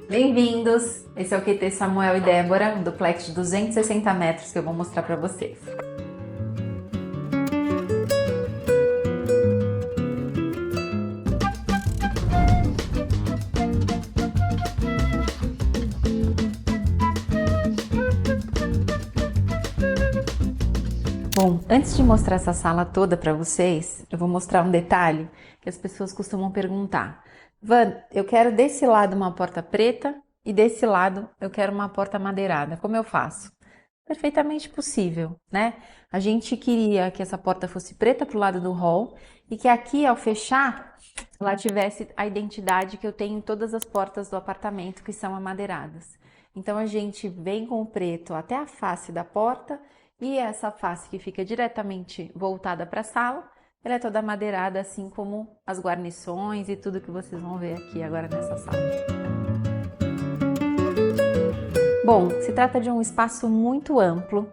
Bem-vindos! Esse é o QT Samuel e Débora, um duplex de 260 metros que eu vou mostrar para vocês. Bom, antes de mostrar essa sala toda para vocês, eu vou mostrar um detalhe que as pessoas costumam perguntar. Van, eu quero desse lado uma porta preta e desse lado eu quero uma porta madeirada. Como eu faço? Perfeitamente possível, né? A gente queria que essa porta fosse preta para o lado do hall e que aqui, ao fechar, ela tivesse a identidade que eu tenho em todas as portas do apartamento, que são amadeiradas. Então a gente vem com o preto até a face da porta e essa face que fica diretamente voltada para a sala, ela é toda madeirada, assim como as guarnições e tudo que vocês vão ver aqui agora nessa sala. Bom, se trata de um espaço muito amplo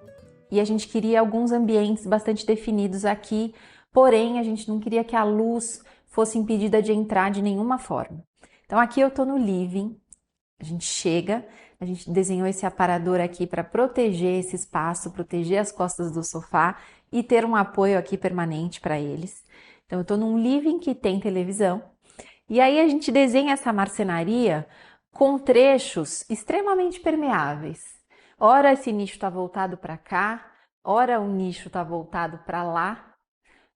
e a gente queria alguns ambientes bastante definidos aqui, porém a gente não queria que a luz fosse impedida de entrar de nenhuma forma. Então aqui eu estou no living, a gente chega, a gente desenhou esse aparador aqui para proteger esse espaço, proteger as costas do sofá e ter um apoio aqui permanente para eles. Então eu estou num living que tem televisão e aí a gente desenha essa marcenaria com trechos extremamente permeáveis. Ora esse nicho está voltado para cá, ora o nicho está voltado para lá,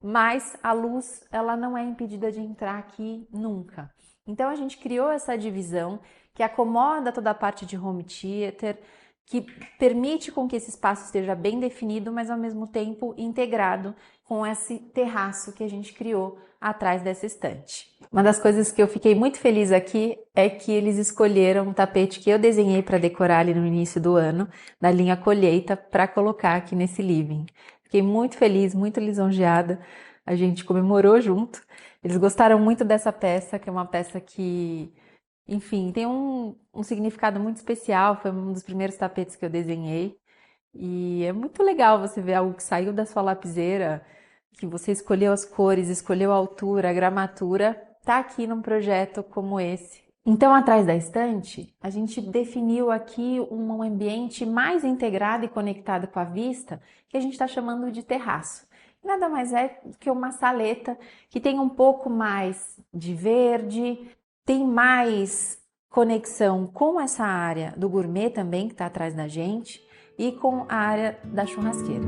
mas a luz ela não é impedida de entrar aqui nunca. Então a gente criou essa divisão que acomoda toda a parte de home theater, que permite com que esse espaço esteja bem definido, mas ao mesmo tempo integrado com esse terraço que a gente criou atrás dessa estante. Uma das coisas que eu fiquei muito feliz aqui é que eles escolheram um tapete que eu desenhei para decorar ali no início do ano, da linha Colheita, para colocar aqui nesse living. Fiquei muito feliz, muito lisonjeada. A gente comemorou junto. Eles gostaram muito dessa peça, que é uma peça que, enfim, tem um significado muito especial. Foi um dos primeiros tapetes que eu desenhei. E é muito legal você ver algo que saiu da sua lapiseira, que você escolheu as cores, escolheu a altura, a gramatura, tá aqui num projeto como esse. Então, atrás da estante, a gente definiu aqui um ambiente mais integrado e conectado com a vista, que a gente está chamando de terraço. Nada mais é que uma saleta que tem um pouco mais de verde, tem mais conexão com essa área do gourmet também, que está atrás da gente, e com a área da churrasqueira.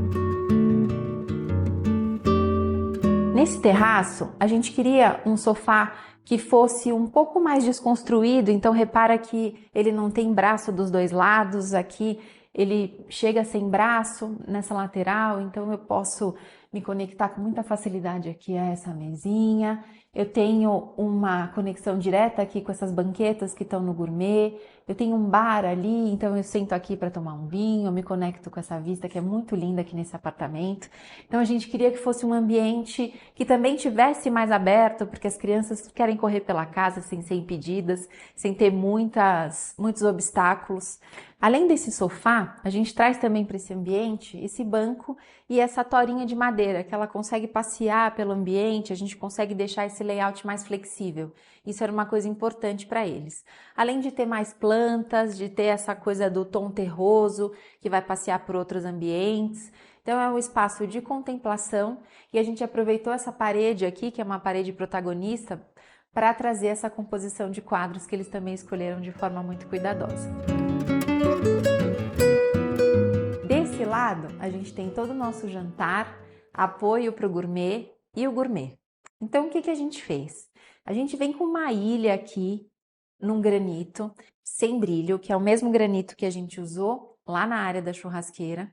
Nesse terraço, a gente queria um sofá que fosse um pouco mais desconstruído, então repara que ele não tem braço dos dois lados, aqui ele chega sem braço nessa lateral, então eu posso me conectar com muita facilidade aqui a essa mesinha. Eu tenho uma conexão direta aqui com essas banquetas que estão no gourmet. Eu tenho um bar ali, então eu sento aqui para tomar um vinho, eu me conecto com essa vista que é muito linda aqui nesse apartamento. Então a gente queria que fosse um ambiente que também tivesse mais aberto, porque as crianças querem correr pela casa sem ser impedidas, sem ter muitos obstáculos. Além desse sofá, a gente traz também para esse ambiente esse banco e essa torinha de madeira, que ela consegue passear pelo ambiente, a gente consegue deixar esse layout mais flexível. Isso era uma coisa importante para eles. Além de ter mais plantas, de ter essa coisa do tom terroso, que vai passear por outros ambientes. Então é um espaço de contemplação e a gente aproveitou essa parede aqui, que é uma parede protagonista, para trazer essa composição de quadros que eles também escolheram de forma muito cuidadosa. Desse lado, a gente tem todo o nosso jantar, apoio para o gourmet e o gourmet. Então, o que a gente fez? A gente vem com uma ilha aqui, num granito, sem brilho, que é o mesmo granito que a gente usou lá na área da churrasqueira.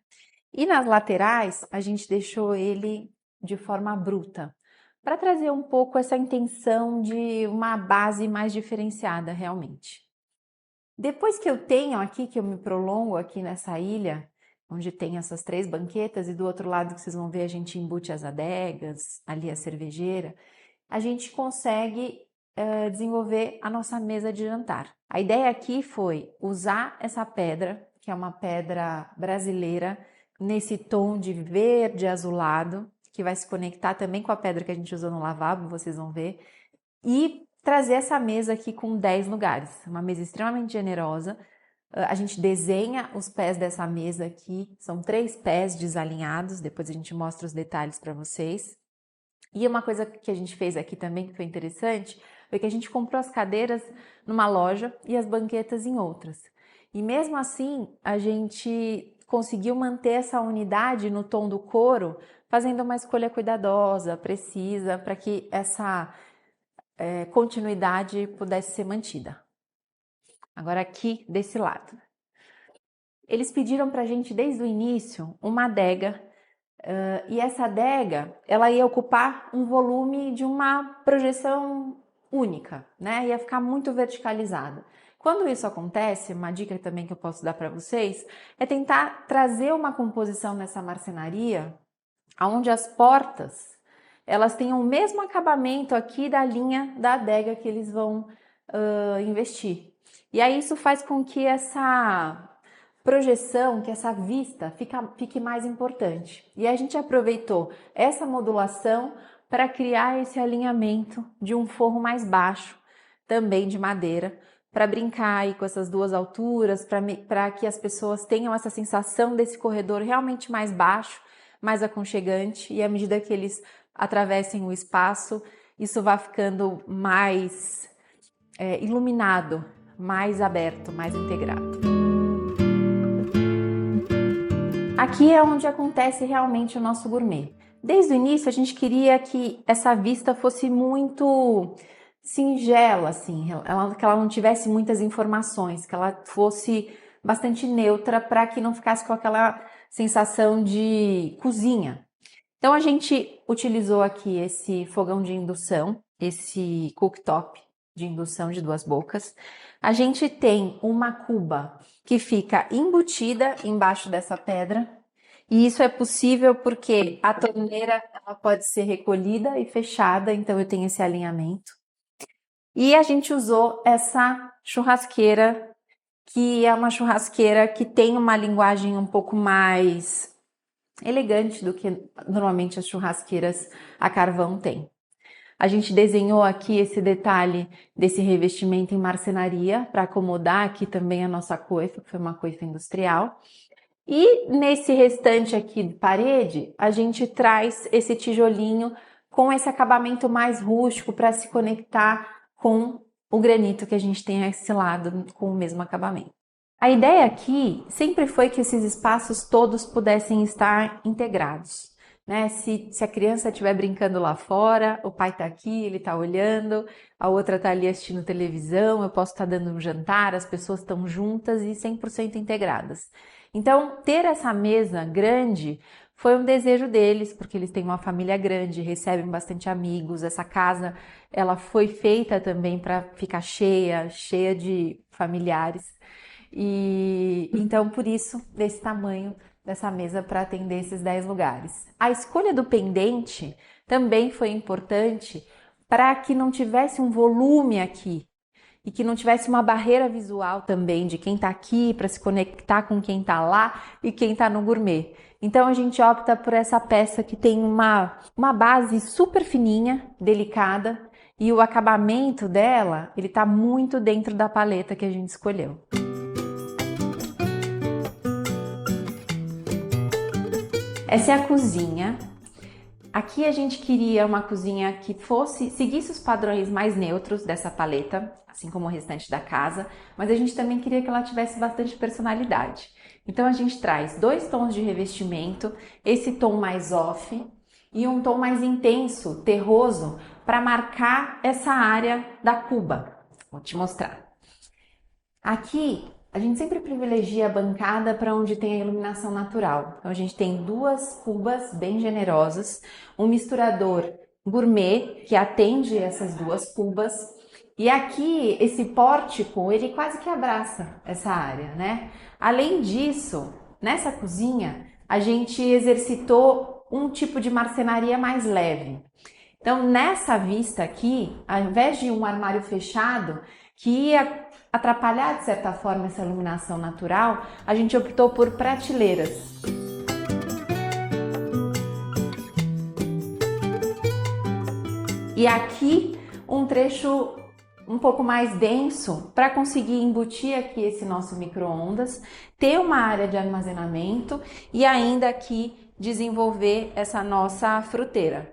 E nas laterais, a gente deixou ele de forma bruta, para trazer um pouco essa intenção de uma base mais diferenciada realmente. Depois que eu tenho aqui, que eu me prolongo aqui nessa ilha, onde tem essas 3 banquetas e do outro lado que vocês vão ver a gente embute as adegas, ali a cervejeira, a gente consegue desenvolver a nossa mesa de jantar. A ideia aqui foi usar essa pedra, que é uma pedra brasileira, nesse tom de verde azulado, que vai se conectar também com a pedra que a gente usou no lavabo, vocês vão ver, e trazer essa mesa aqui com 10 lugares, uma mesa extremamente generosa. A gente desenha os pés dessa mesa aqui, são 3 pés desalinhados, depois a gente mostra os detalhes para vocês. E uma coisa que a gente fez aqui também que foi interessante, foi que a gente comprou as cadeiras numa loja e as banquetas em outras. E mesmo assim, a gente conseguiu manter essa unidade no tom do couro, fazendo uma escolha cuidadosa, precisa, para que essa continuidade pudesse ser mantida. Agora aqui desse lado. Eles pediram para a gente desde o início uma adega, e essa adega ela ia ocupar um volume de uma projeção única, né? Ia ficar muito verticalizada. Quando isso acontece, uma dica também que eu posso dar para vocês é tentar trazer uma composição nessa marcenaria onde as portas elas tenham o mesmo acabamento aqui da linha da adega que eles vão investir. E aí isso faz com que essa projeção, que essa vista fique mais importante. E a gente aproveitou essa modulação para criar esse alinhamento de um forro mais baixo, também de madeira, para brincar aí com essas duas alturas, para que as pessoas tenham essa sensação desse corredor realmente mais baixo, mais aconchegante, e à medida que eles atravessem o espaço, isso vai ficando mais iluminado, mais aberto, mais integrado. Aqui é onde acontece realmente o nosso gourmet. Desde o início a gente queria que essa vista fosse muito singela, assim, que ela não tivesse muitas informações, que ela fosse bastante neutra para que não ficasse com aquela sensação de cozinha. Então a gente utilizou aqui esse fogão de indução, esse cooktop de indução de 2 bocas. A gente tem uma cuba que fica embutida embaixo dessa pedra, e isso é possível porque a torneira ela pode ser recolhida e fechada, então eu tenho esse alinhamento. E a gente usou essa churrasqueira, que é uma churrasqueira que tem uma linguagem um pouco mais elegante do que normalmente as churrasqueiras a carvão têm. A gente desenhou aqui esse detalhe desse revestimento em marcenaria para acomodar aqui também a nossa coifa, que foi uma coifa industrial. E nesse restante aqui de parede, a gente traz esse tijolinho com esse acabamento mais rústico para se conectar com o granito que a gente tem a esse lado com o mesmo acabamento. A ideia aqui sempre foi que esses espaços todos pudessem estar integrados, né? Se a criança estiver brincando lá fora, o pai está aqui, ele está olhando, a outra está ali assistindo televisão, eu posso estar dando um jantar, as pessoas estão juntas e 100% integradas. Então, ter essa mesa grande foi um desejo deles, porque eles têm uma família grande, recebem bastante amigos. Essa casa, ela foi feita também para ficar cheia de familiares. E então, por isso, desse tamanho dessa mesa para atender esses 10 lugares. A escolha do pendente também foi importante para que não tivesse um volume aqui e que não tivesse uma barreira visual também de quem está aqui para se conectar com quem está lá e quem está no gourmet. Então a gente opta por essa peça que tem uma base super fininha, delicada, e o acabamento dela, ele está muito dentro da paleta que a gente escolheu. Essa é a cozinha. Aqui a gente queria uma cozinha que seguisse os padrões mais neutros dessa paleta, assim como o restante da casa, mas a gente também queria que ela tivesse bastante personalidade. Então a gente traz 2 tons de revestimento, esse tom mais off e um tom mais intenso, terroso, para marcar essa área da cuba. Vou te mostrar. Aqui a gente sempre privilegia a bancada para onde tem a iluminação natural. Então a gente tem 2 cubas bem generosas, um misturador gourmet que atende essas 2 cubas, e aqui esse pórtico ele quase que abraça essa área, né? Além disso, nessa cozinha a gente exercitou um tipo de marcenaria mais leve. Então nessa vista aqui, ao invés de um armário fechado que ia atrapalhar de certa forma essa iluminação natural, a gente optou por prateleiras. E aqui um trecho um pouco mais denso para conseguir embutir aqui esse nosso micro-ondas, ter uma área de armazenamento e ainda aqui desenvolver essa nossa fruteira,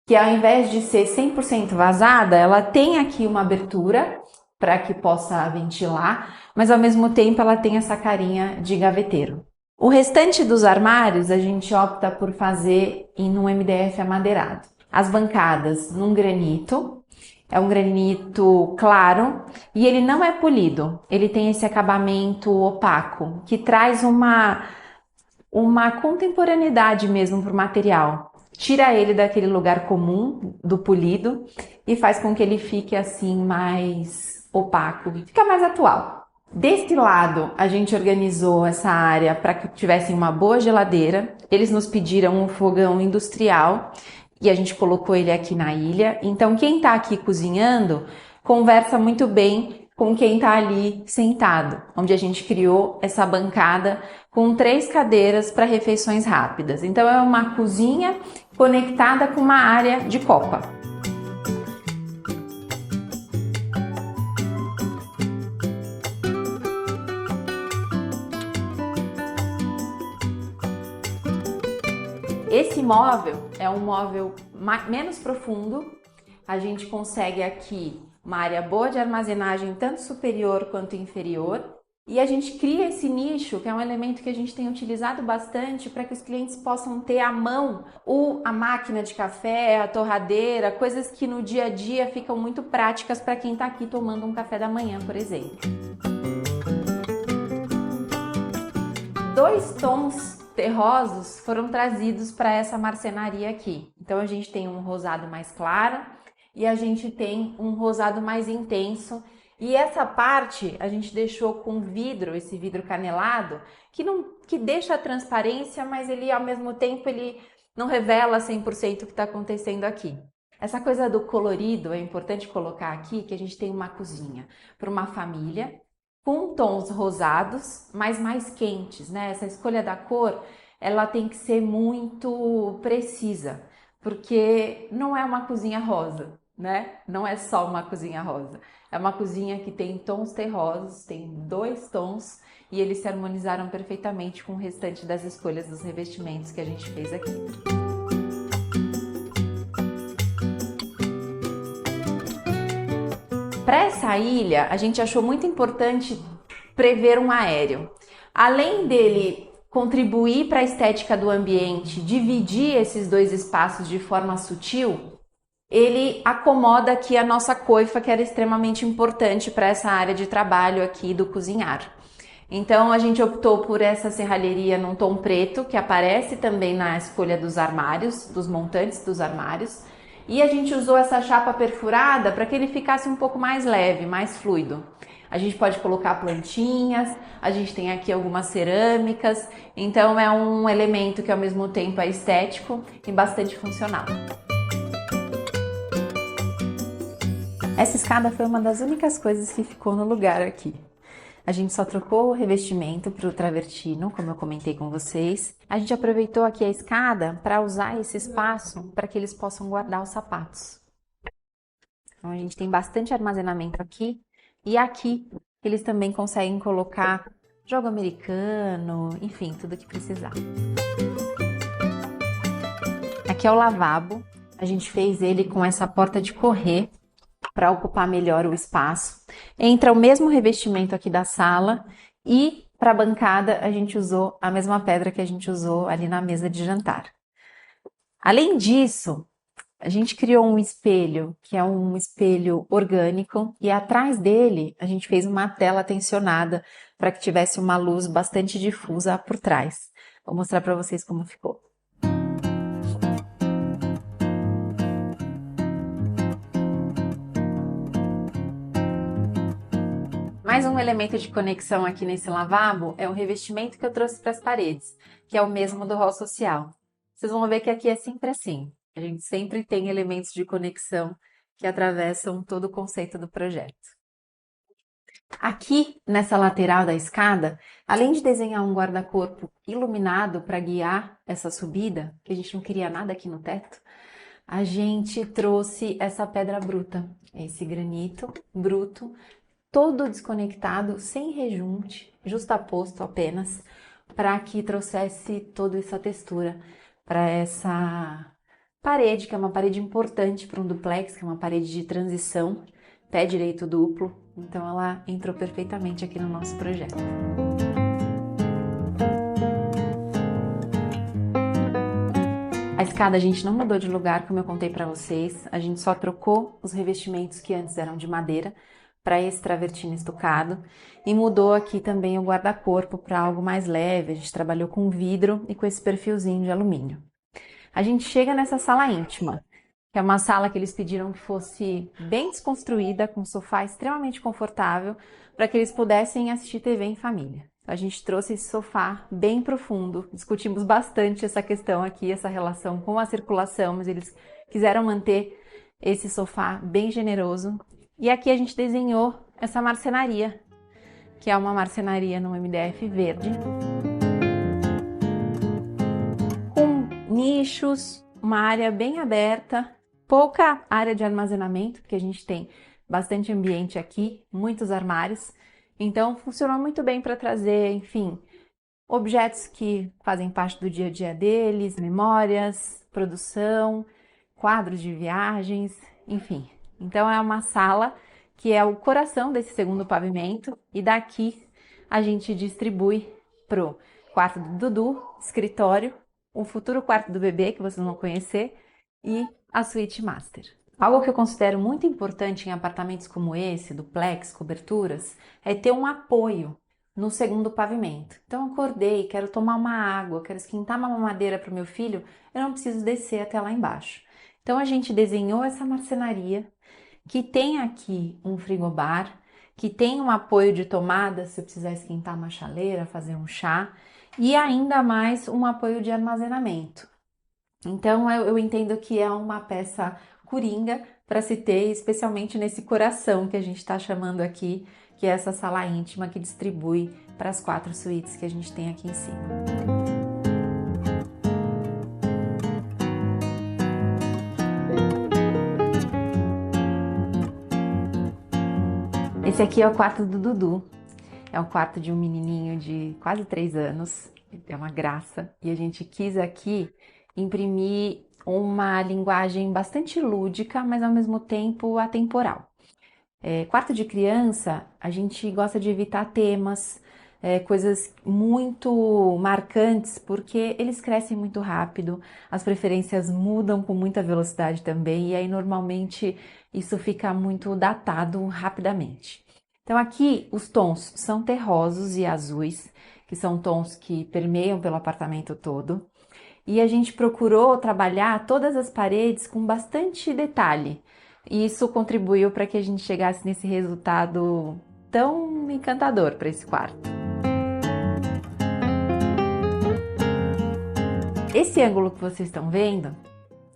que ao invés de ser 100% vazada, ela tem aqui uma abertura para que possa ventilar, mas ao mesmo tempo ela tem essa carinha de gaveteiro. O restante dos armários a gente opta por fazer em um MDF amadeirado. As bancadas num granito, é um granito claro e ele não é polido, ele tem esse acabamento opaco que traz uma contemporaneidade mesmo para o material. Tira ele daquele lugar comum do polido e faz com que ele fique assim mais opaco, fica mais atual. Deste lado, a gente organizou essa área para que tivessem uma boa geladeira. Eles nos pediram um fogão industrial e a gente colocou ele aqui na ilha. Então, quem está aqui cozinhando conversa muito bem com quem está ali sentado, onde a gente criou essa bancada com 3 cadeiras para refeições rápidas. Então, é uma cozinha conectada com uma área de copa. Esse móvel é um móvel menos profundo, a gente consegue aqui uma área boa de armazenagem, tanto superior quanto inferior, e a gente cria esse nicho, que é um elemento que a gente tem utilizado bastante para que os clientes possam ter à mão a máquina de café, a torradeira, coisas que no dia a dia ficam muito práticas para quem está aqui tomando um café da manhã, por exemplo. 2 tons terrosos foram trazidos para essa marcenaria aqui. Então a gente tem um rosado mais claro e a gente tem um rosado mais intenso. E essa parte a gente deixou com vidro, esse vidro canelado, que deixa a transparência, mas ele ao mesmo tempo ele não revela 100% o que está acontecendo aqui. Essa coisa do colorido é importante colocar aqui, que a gente tem uma cozinha para uma família, com tons rosados, mas mais quentes, né? Essa escolha da cor, ela tem que ser muito precisa, porque não é uma cozinha rosa, né? Não é só uma cozinha rosa. É uma cozinha que tem tons terrosos, tem 2 tons, e eles se harmonizaram perfeitamente com o restante das escolhas dos revestimentos que a gente fez aqui. Para essa ilha, a gente achou muito importante prever um aéreo. Além dele contribuir para a estética do ambiente, dividir esses 2 espaços de forma sutil, ele acomoda aqui a nossa coifa, que era extremamente importante para essa área de trabalho aqui do cozinhar. Então a gente optou por essa serralheria num tom preto, que aparece também na escolha dos armários, dos montantes dos armários. E a gente usou essa chapa perfurada para que ele ficasse um pouco mais leve, mais fluido. A gente pode colocar plantinhas, a gente tem aqui algumas cerâmicas, então é um elemento que ao mesmo tempo é estético e bastante funcional. Essa escada foi uma das únicas coisas que ficou no lugar aqui. A gente só trocou o revestimento para o travertino, como eu comentei com vocês. A gente aproveitou aqui a escada para usar esse espaço para que eles possam guardar os sapatos. Então a gente tem bastante armazenamento aqui e aqui eles também conseguem colocar jogo americano, enfim, tudo que precisar. Aqui é o lavabo. A gente fez ele com essa porta de correr para ocupar melhor o espaço. Entra o mesmo revestimento aqui da sala e para a bancada a gente usou a mesma pedra que a gente usou ali na mesa de jantar. Além disso, a gente criou um espelho, que é um espelho orgânico, e atrás dele a gente fez uma tela tensionada para que tivesse uma luz bastante difusa por trás. Vou mostrar para vocês como ficou. Mais um elemento de conexão aqui nesse lavabo é o revestimento que eu trouxe para as paredes, que é o mesmo do hall social. Vocês vão ver que aqui é sempre assim. A gente sempre tem elementos de conexão que atravessam todo o conceito do projeto. Aqui, nessa lateral da escada, além de desenhar um guarda-corpo iluminado para guiar essa subida, que a gente não queria nada aqui no teto, a gente trouxe essa pedra bruta, esse granito bruto, todo desconectado, sem rejunte, justaposto apenas, para que trouxesse toda essa textura para essa parede, que é uma parede importante para um duplex, que é uma parede de transição, pé direito duplo, então ela entrou perfeitamente aqui no nosso projeto. A escada a gente não mudou de lugar, como eu contei para vocês, a gente só trocou os revestimentos que antes eram de madeira para esse travertino estucado e mudou aqui também o guarda-corpo para algo mais leve, a gente trabalhou com vidro e com esse perfilzinho de alumínio. A gente chega nessa sala íntima, que é uma sala que eles pediram que fosse bem desconstruída, com um sofá extremamente confortável, para que eles pudessem assistir TV em família. A gente trouxe esse sofá bem profundo, discutimos bastante essa questão aqui, essa relação com a circulação, mas eles quiseram manter esse sofá bem generoso. E aqui a gente desenhou essa marcenaria, que é uma marcenaria no MDF verde, com nichos, uma área bem aberta, pouca área de armazenamento, porque a gente tem bastante ambiente aqui, muitos armários. Então, funcionou muito bem para trazer, enfim, objetos que fazem parte do dia a dia deles, memórias, produção, quadros de viagens, enfim. Então, é uma sala que é o coração desse segundo pavimento e daqui a gente distribui pro quarto do Dudu, escritório, o futuro quarto do bebê, que vocês vão conhecer, e a suíte master. Algo que eu considero muito importante em apartamentos como esse, duplex, coberturas, é ter um apoio no segundo pavimento. Então, eu acordei, quero tomar uma água, quero esquentar uma mamadeira para o meu filho, eu não preciso descer até lá embaixo. Então, a gente desenhou essa marcenaria, que tem aqui um frigobar, que tem um apoio de tomada se eu precisar esquentar uma chaleira, fazer um chá, e ainda mais um apoio de armazenamento. Então, eu entendo que é uma peça coringa para se ter, especialmente nesse coração que a gente está chamando aqui, que é essa sala íntima que distribui para as 4 suítes que a gente tem aqui em cima. Esse aqui é o quarto do Dudu, é o quarto de um menininho de quase 3 anos, é uma graça, e a gente quis aqui imprimir uma linguagem bastante lúdica, mas ao mesmo tempo atemporal. Quarto de criança, a gente gosta de evitar temas, coisas muito marcantes, porque eles crescem muito rápido, as preferências mudam com muita velocidade também, e aí normalmente isso fica muito datado rapidamente. Então aqui os tons são terrosos e azuis, que são tons que permeiam pelo apartamento todo. E a gente procurou trabalhar todas as paredes com bastante detalhe. E isso contribuiu para que a gente chegasse nesse resultado tão encantador para esse quarto. Esse ângulo que vocês estão vendo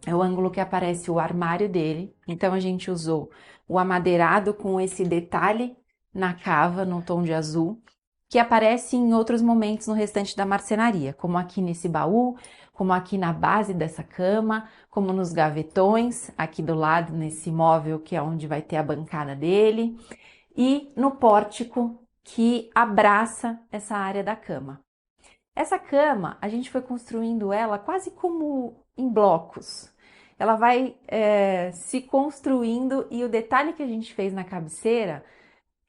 é o ângulo que aparece o armário dele. Então a gente usou o amadeirado com esse detalhe na cava, no tom de azul, que aparece em outros momentos no restante da marcenaria, como aqui nesse baú, como aqui na base dessa cama, como nos gavetões, aqui do lado nesse móvel que é onde vai ter a bancada dele, e no pórtico que abraça essa área da cama. Essa cama, a gente foi construindo ela quase como em blocos. Ela vai se construindo e o detalhe que a gente fez na cabeceira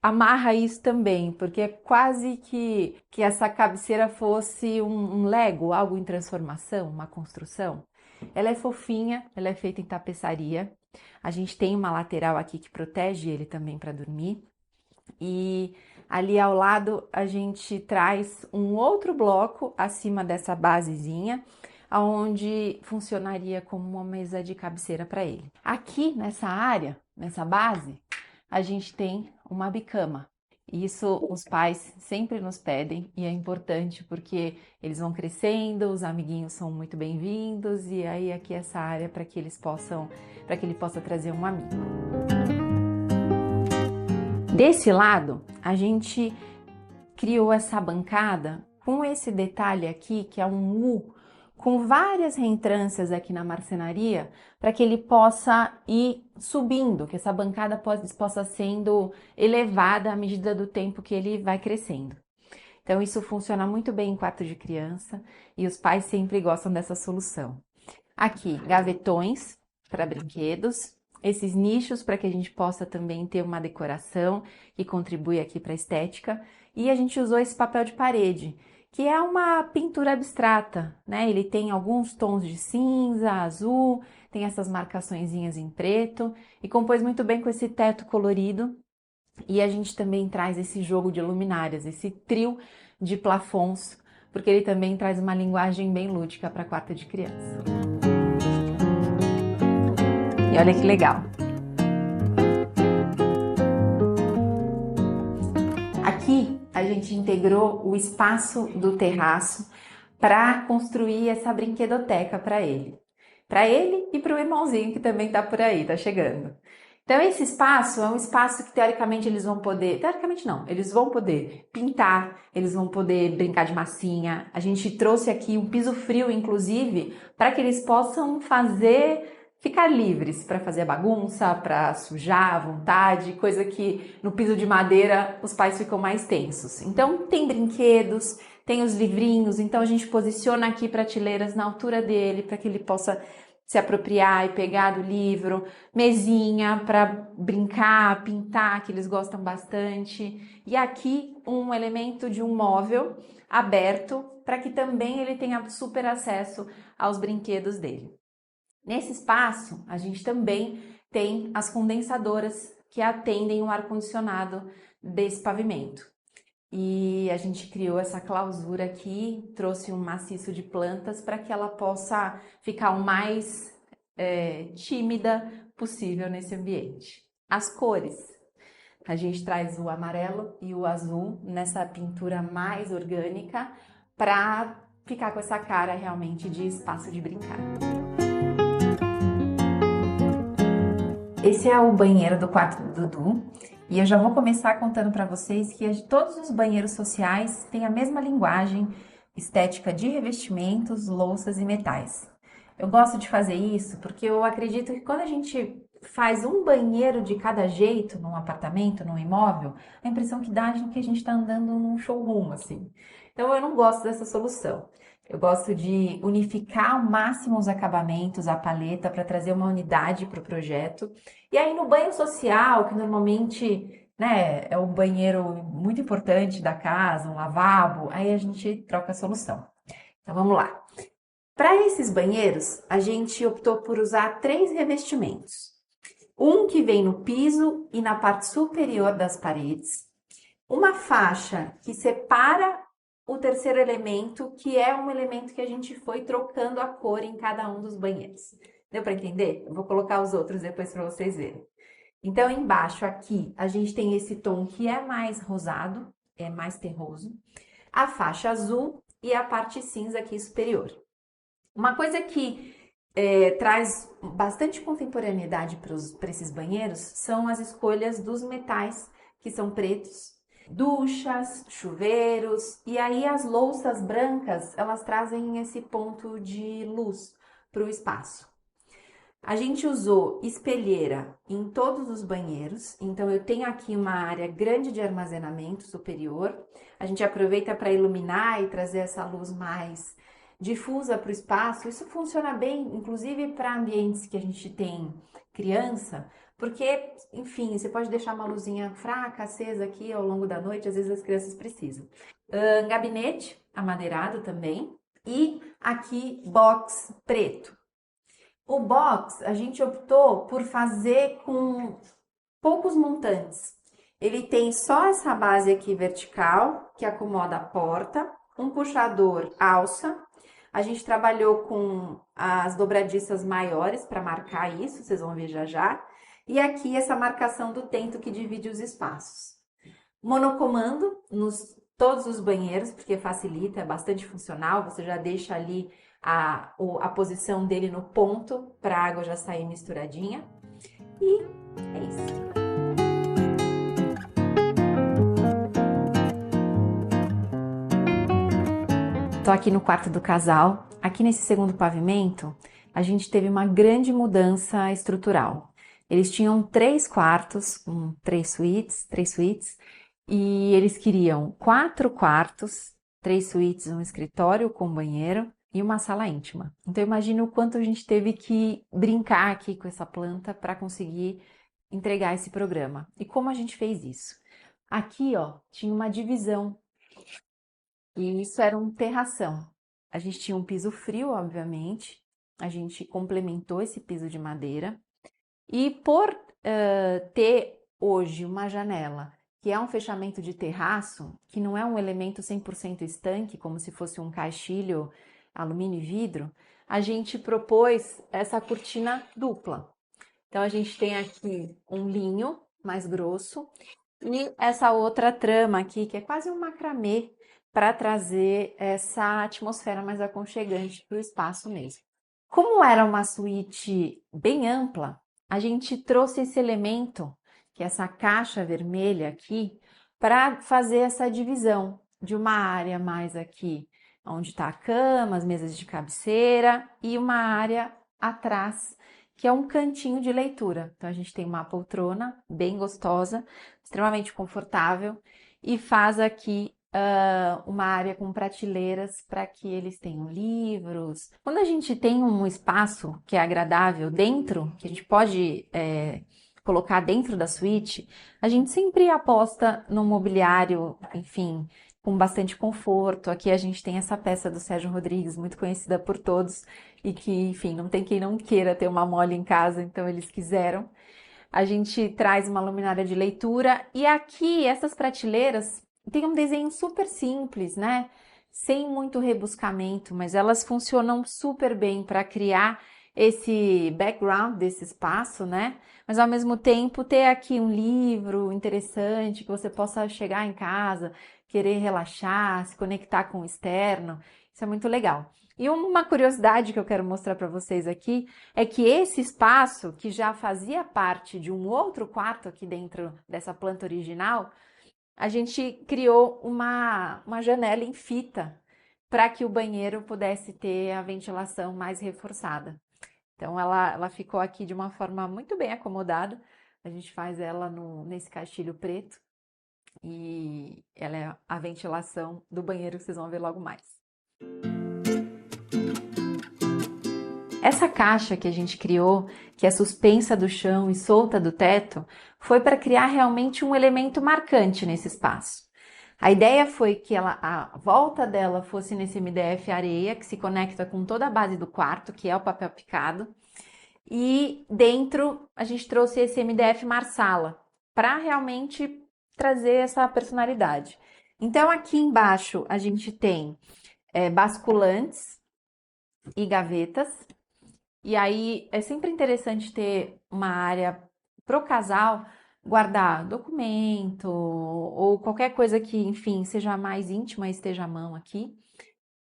amarra isso também, porque é quase que essa cabeceira fosse um Lego, algo em transformação, uma construção. Ela é fofinha, ela é feita em tapeçaria. A gente tem uma lateral aqui que protege ele também para dormir. E ali ao lado a gente traz um outro bloco acima dessa basezinha, onde funcionaria como uma mesa de cabeceira para ele. Aqui nessa área, nessa base, a gente tem uma bicama. Isso os pais sempre nos pedem e é importante porque eles vão crescendo, os amiguinhos são muito bem-vindos e aí aqui essa área para que ele possa trazer um amigo. Desse lado, a gente criou essa bancada com esse detalhe aqui que é um U com várias reentrâncias aqui na marcenaria para que ele possa ir subindo, que essa bancada possa sendo elevada à medida do tempo que ele vai crescendo. Então isso funciona muito bem em quarto de criança e os pais sempre gostam dessa solução. Aqui, gavetões para brinquedos, esses nichos para que a gente possa também ter uma decoração que contribui aqui para a estética, e a gente usou esse papel de parede, que é uma pintura abstrata, né? Ele tem alguns tons de cinza, azul, tem essas marcaçõezinhas em preto e compôs muito bem com esse teto colorido. E a gente também traz esse jogo de luminárias, esse trio de plafons, porque ele também traz uma linguagem bem lúdica para quarto de criança. E olha que legal! Aqui a gente integrou o espaço do terraço para construir essa brinquedoteca para ele e para o irmãozinho que também está por aí, está chegando. Então esse espaço é um espaço que teoricamente eles vão poder, teoricamente não, eles vão poder pintar, eles vão poder brincar de massinha. A gente trouxe aqui um piso frio, inclusive, para que eles possam ficar livres para fazer a bagunça, para sujar à vontade, coisa que no piso de madeira os pais ficam mais tensos. Então tem brinquedos, tem os livrinhos, então a gente posiciona aqui prateleiras na altura dele para que ele possa se apropriar e pegar do livro, mesinha para brincar, pintar, que eles gostam bastante. E aqui um elemento de um móvel aberto para que também ele tenha super acesso aos brinquedos dele. Nesse espaço, a gente também tem as condensadoras que atendem o ar-condicionado desse pavimento. E a gente criou essa clausura aqui, trouxe um maciço de plantas para que ela possa ficar o mais tímida possível nesse ambiente. As cores, a gente traz o amarelo e o azul nessa pintura mais orgânica para ficar com essa cara realmente de espaço de brincar. Esse é o banheiro do quarto do Dudu. E eu já vou começar contando para vocês que todos os banheiros sociais têm a mesma linguagem estética de revestimentos, louças e metais. Eu gosto de fazer isso porque eu acredito que quando a gente faz um banheiro de cada jeito num apartamento, num imóvel, a impressão que dá é que a gente está andando num showroom, assim. Então eu não gosto dessa solução. Eu gosto de unificar ao máximo os acabamentos, a paleta, para trazer uma unidade para o projeto. E aí no banho social, que normalmente, né, é um banheiro muito importante da casa, um lavabo, aí a gente troca a solução. Então vamos lá. Para esses banheiros, a gente optou por usar 3 revestimentos. Um que vem no piso e na parte superior das paredes. Uma faixa que separa o terceiro elemento, que é um elemento que a gente foi trocando a cor em cada um dos banheiros. Deu para entender? Eu vou colocar os outros depois para vocês verem. Então, embaixo aqui, a gente tem esse tom que é mais rosado, é mais terroso, a faixa azul e a parte cinza aqui superior. Uma coisa que traz bastante contemporaneidade para esses banheiros são as escolhas dos metais, que são pretos, duchas, chuveiros, e aí as louças brancas, elas trazem esse ponto de luz para o espaço. A gente usou espelheira em todos os banheiros, então eu tenho aqui uma área grande de armazenamento superior. A gente aproveita para iluminar e trazer essa luz mais difusa para o espaço. Isso funciona bem, inclusive para ambientes que a gente tem criança, porque, enfim, você pode deixar uma luzinha fraca, acesa aqui ao longo da noite, às vezes as crianças precisam. Gabinete amadeirado também, e aqui box preto. O box a gente optou por fazer com poucos montantes. Ele tem só essa base aqui vertical, que acomoda a porta, um puxador alça. A gente trabalhou com as dobradiças maiores para marcar isso, vocês vão ver já já. E aqui essa marcação do tento que divide os espaços. Monocomando nos todos os banheiros, porque facilita, é bastante funcional. Você já deixa ali a posição dele no ponto para a água já sair misturadinha. E é isso. Tô aqui no quarto do casal aqui nesse segundo pavimento, a gente teve uma grande mudança estrutural. Eles tinham 3 quartos, 3 suítes, e eles queriam 4 quartos, 3 suítes, um escritório com banheiro e uma sala íntima. Então imagina o quanto a gente teve que brincar aqui com essa planta para conseguir entregar esse programa. E como a gente fez isso? Aqui, ó, tinha uma divisão e isso era um terração. A gente tinha um piso frio, obviamente. A gente complementou esse piso de madeira. E por ter hoje uma janela que é um fechamento de terraço, que não é um elemento 100% estanque, como se fosse um caixilho alumínio e vidro, a gente propôs essa cortina dupla. Então a gente tem aqui um linho mais grosso e essa outra trama aqui, que é quase um macramê, para trazer essa atmosfera mais aconchegante para o espaço mesmo. Como era uma suíte bem ampla, a gente trouxe esse elemento, que é essa caixa vermelha aqui, para fazer essa divisão de uma área mais aqui, onde está a cama, as mesas de cabeceira, e uma área atrás, que é um cantinho de leitura. Então a gente tem uma poltrona bem gostosa, extremamente confortável, e faz aqui uma área com prateleiras para que eles tenham livros. Quando a gente tem um espaço que é agradável dentro, que a gente pode colocar dentro da suíte, a gente sempre aposta no mobiliário, enfim, com bastante conforto. Aqui a gente tem essa peça do Sérgio Rodrigues, muito conhecida por todos, e que, enfim, não tem quem não queira ter uma mole em casa, então eles quiseram. A gente traz uma luminária de leitura e aqui essas prateleiras tem um desenho super simples, né? Sem muito rebuscamento, mas elas funcionam super bem para criar esse background desse espaço, né? Mas ao mesmo tempo ter aqui um livro interessante que você possa chegar em casa, querer relaxar, se conectar com o externo. Isso é muito legal. E uma curiosidade que eu quero mostrar para vocês aqui é que esse espaço, que já fazia parte de um outro quarto aqui dentro dessa planta original, a gente criou uma janela em fita para que o banheiro pudesse ter a ventilação mais reforçada. Então ela ficou aqui de uma forma muito bem acomodada. A gente faz ela nesse caixilho preto e ela é a ventilação do banheiro que vocês vão ver logo mais. Essa caixa que a gente criou, que é suspensa do chão e solta do teto, foi para criar realmente um elemento marcante nesse espaço. A ideia foi que a volta dela fosse nesse MDF areia, que se conecta com toda a base do quarto, que é o papel picado, e dentro a gente trouxe esse MDF marsala, para realmente trazer essa personalidade. Então aqui embaixo a gente tem basculantes e gavetas. E aí é sempre interessante ter uma área pro casal guardar documento ou qualquer coisa que, enfim, seja mais íntima e esteja à mão aqui.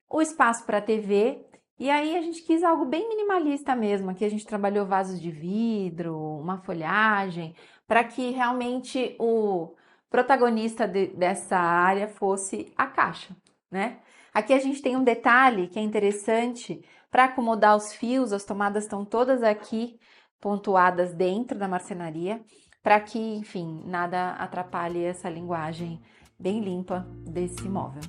O espaço para TV. E aí a gente quis algo bem minimalista mesmo. Aqui a gente trabalhou vasos de vidro, uma folhagem, para que realmente o protagonista dessa área fosse a caixa, né? Aqui a gente tem um detalhe que é interessante para acomodar os fios, as tomadas estão todas aqui pontuadas dentro da marcenaria, para que, enfim, nada atrapalhe essa linguagem bem limpa desse móvel.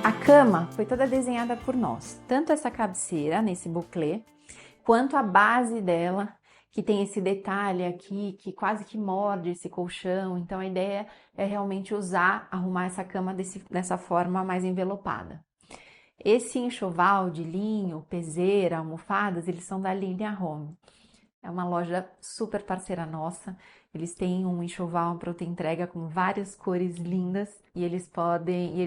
A cama foi toda desenhada por nós, tanto essa cabeceira nesse buclé, quanto a base dela, que tem esse detalhe aqui, que quase que morde esse colchão. Então a ideia é realmente arrumar essa cama dessa forma mais envelopada. Esse enxoval de linho, peseira, almofadas, eles são da linha Home. É uma loja super parceira nossa. Eles têm um enxoval pronta entrega com várias cores lindas e eles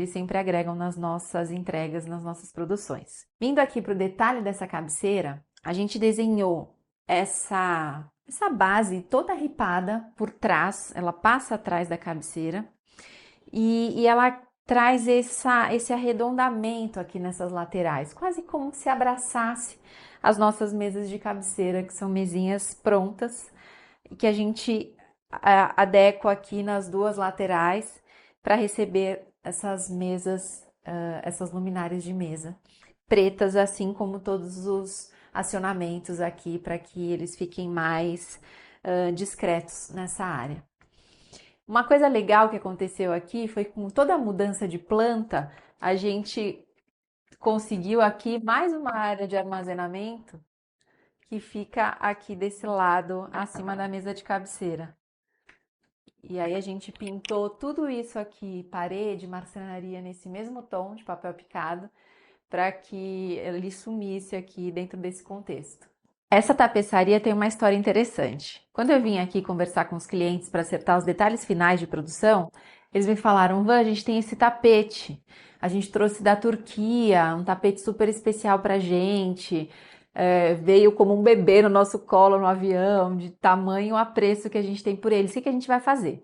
sempre agregam nas nossas entregas, nas nossas produções. Vindo aqui para o detalhe dessa cabeceira, a gente desenhou essa base toda ripada por trás, ela passa atrás da cabeceira e ela traz esse arredondamento aqui nessas laterais, quase como se abraçasse as nossas mesas de cabeceira, que são mesinhas prontas que a gente adequa aqui nas duas laterais para receber essas mesas, essas luminárias de mesa pretas, assim como todos os acionamentos aqui, para que eles fiquem mais discretos nessa área. Uma coisa legal que aconteceu aqui foi com toda a mudança de planta, a gente conseguiu aqui mais uma área de armazenamento que fica aqui desse lado, acima da mesa de cabeceira. E aí a gente pintou tudo isso aqui, parede, marcenaria, nesse mesmo tom de papel picado, para que ele sumisse aqui dentro desse contexto. Essa tapeçaria tem uma história interessante. Quando eu vim aqui conversar com os clientes para acertar os detalhes finais de produção, eles me falaram: Van, a gente tem esse tapete, a gente trouxe da Turquia, um tapete super especial para gente, veio como um bebê no nosso colo no avião, de tamanho apreço que a gente tem por ele, o que a gente vai fazer?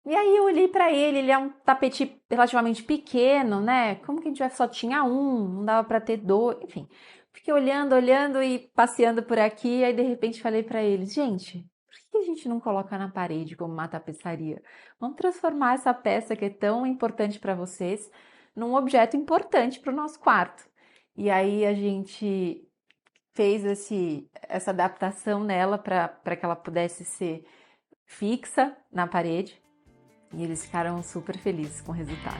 E aí eu olhei para ele é um tapete relativamente pequeno, né? Como que a gente só tinha um, não dava para ter dois, enfim. Fiquei olhando e passeando por aqui, aí de repente falei para eles: gente, por que a gente não coloca na parede como uma tapeçaria? Vamos transformar essa peça que é tão importante para vocês num objeto importante para o nosso quarto. E aí a gente fez essa adaptação nela para que ela pudesse ser fixa na parede. E eles ficaram super felizes com o resultado.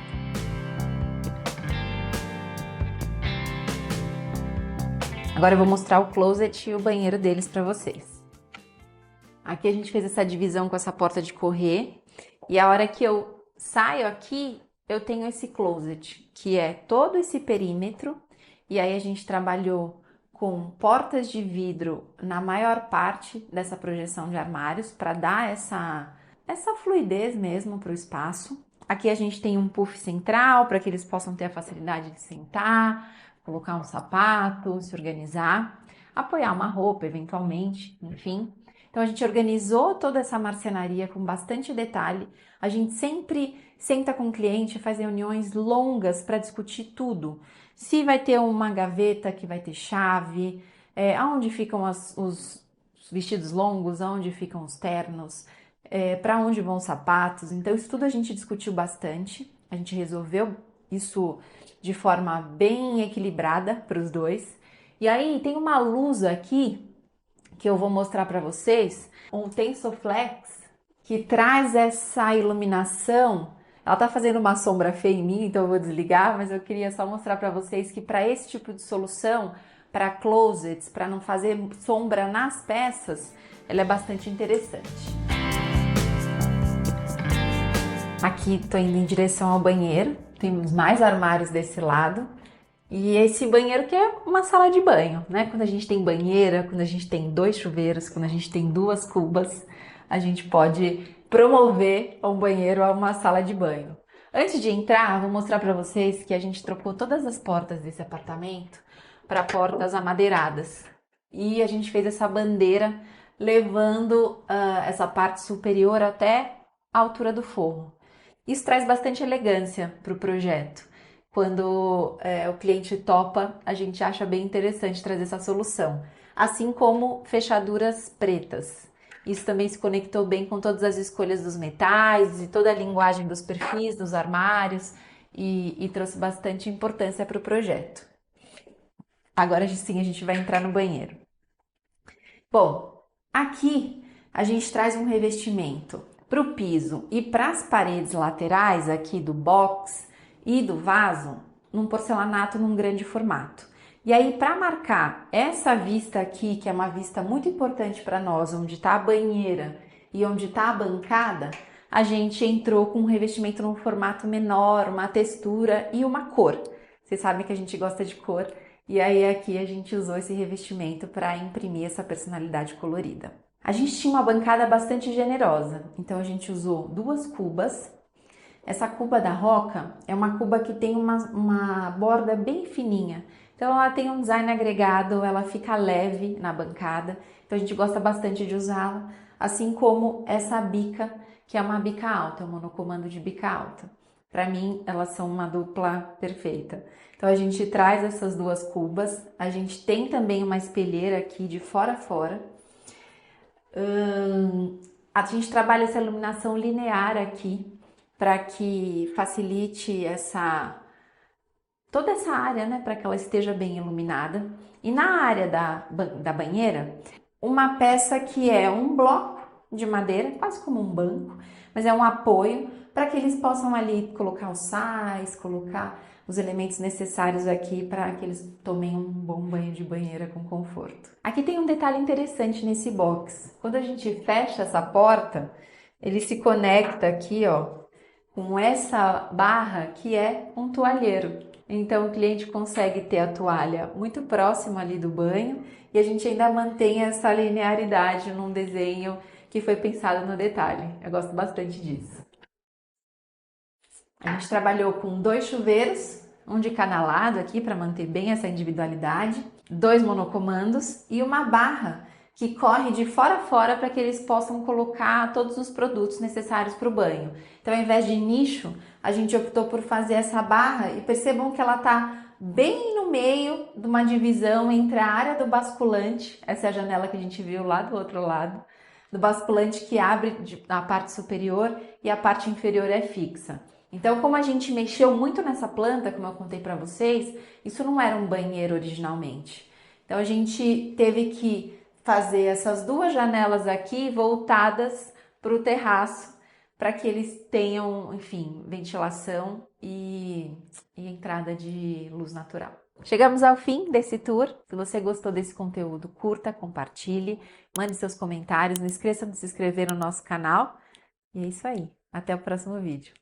Agora eu vou mostrar o closet e o banheiro deles para vocês. Aqui a gente fez essa divisão com essa porta de correr. E a hora que eu saio aqui, eu tenho esse closet, que é todo esse perímetro. E aí a gente trabalhou com portas de vidro na maior parte dessa projeção de armários para dar essa fluidez mesmo para o espaço. Aqui a gente tem um puff central para que eles possam ter a facilidade de sentar, colocar um sapato, se organizar, apoiar uma roupa eventualmente, enfim. Então a gente organizou toda essa marcenaria com bastante detalhe. A gente sempre senta com o cliente, faz reuniões longas para discutir tudo. Se vai ter uma gaveta que vai ter chave, aonde ficam os vestidos longos, aonde ficam os ternos, para onde vão os sapatos. Então isso tudo a gente discutiu bastante. A gente resolveu isso de forma bem equilibrada para os dois. E aí tem uma luz aqui que eu vou mostrar para vocês, um Tensoflex, que traz essa iluminação. Ela tá fazendo uma sombra feia em mim, então eu vou desligar, mas eu queria só mostrar para vocês que para esse tipo de solução, para closets, para não fazer sombra nas peças, ela é bastante interessante. Aqui estou indo em direção ao banheiro, temos mais armários desse lado. E esse banheiro que é uma sala de banho, né? Quando a gente tem banheira, quando a gente tem 2 chuveiros, quando a gente tem 2 cubas, a gente pode promover um banheiro a uma sala de banho. Antes de entrar, vou mostrar para vocês que a gente trocou todas as portas desse apartamento para portas amadeiradas. E a gente fez essa bandeira levando essa parte superior até a altura do forro. Isso traz bastante elegância para o projeto. Quando o cliente topa, a gente acha bem interessante trazer essa solução. Assim como fechaduras pretas. Isso também se conectou bem com todas as escolhas dos metais e toda a linguagem dos perfis, dos armários e trouxe bastante importância para o projeto. Agora sim a gente vai entrar no banheiro. Bom, aqui a gente traz um revestimento para o piso e para as paredes laterais aqui do box e do vaso, num porcelanato num grande formato. E aí, para marcar essa vista aqui, que é uma vista muito importante para nós, onde está a banheira e onde está a bancada, a gente entrou com um revestimento num formato menor, uma textura e uma cor. Vocês sabem que a gente gosta de cor, e aí aqui a gente usou esse revestimento para imprimir essa personalidade colorida. A gente tinha uma bancada bastante generosa, então a gente usou 2 cubas. Essa cuba da Roca é uma cuba que tem uma borda bem fininha, então ela tem um design agregado, ela fica leve na bancada, então a gente gosta bastante de usá-la, assim como essa bica, que é uma bica alta, um monocomando de bica alta. Para mim, elas são uma dupla perfeita. Então a gente traz essas 2 cubas, a gente tem também uma espelheira aqui de fora a fora. A gente trabalha essa iluminação linear aqui para que facilite toda essa área, né, para que ela esteja bem iluminada. E na área da banheira, uma peça que é um bloco de madeira, quase como um banco, mas é um apoio para que eles possam ali colocar os sais, colocar os elementos necessários aqui para que eles tomem um bom banho de banheira com conforto. Aqui tem um detalhe interessante nesse box. Quando a gente fecha essa porta, ele se conecta aqui, ó, com essa barra que é um toalheiro. Então o cliente consegue ter a toalha muito próximo ali do banho e a gente ainda mantém essa linearidade num desenho que foi pensado no detalhe. Eu gosto bastante disso. A gente trabalhou com 2 chuveiros, um de cada lado aqui para manter bem essa individualidade, 2 monocomandos e uma barra que corre de fora a fora para que eles possam colocar todos os produtos necessários para o banho. Então, ao invés de nicho, a gente optou por fazer essa barra e percebam que ela está bem no meio de uma divisão entre a área do basculante, essa é a janela que a gente viu lá do outro lado, do basculante que abre a parte superior e a parte inferior é fixa. Então, como a gente mexeu muito nessa planta, como eu contei para vocês, isso não era um banheiro originalmente. Então, a gente teve que fazer essas 2 janelas aqui voltadas para o terraço, para que eles tenham, enfim, ventilação e entrada de luz natural. Chegamos ao fim desse tour. Se você gostou desse conteúdo, curta, compartilhe, mande seus comentários, não esqueça de se inscrever no nosso canal. E é isso aí. Até o próximo vídeo.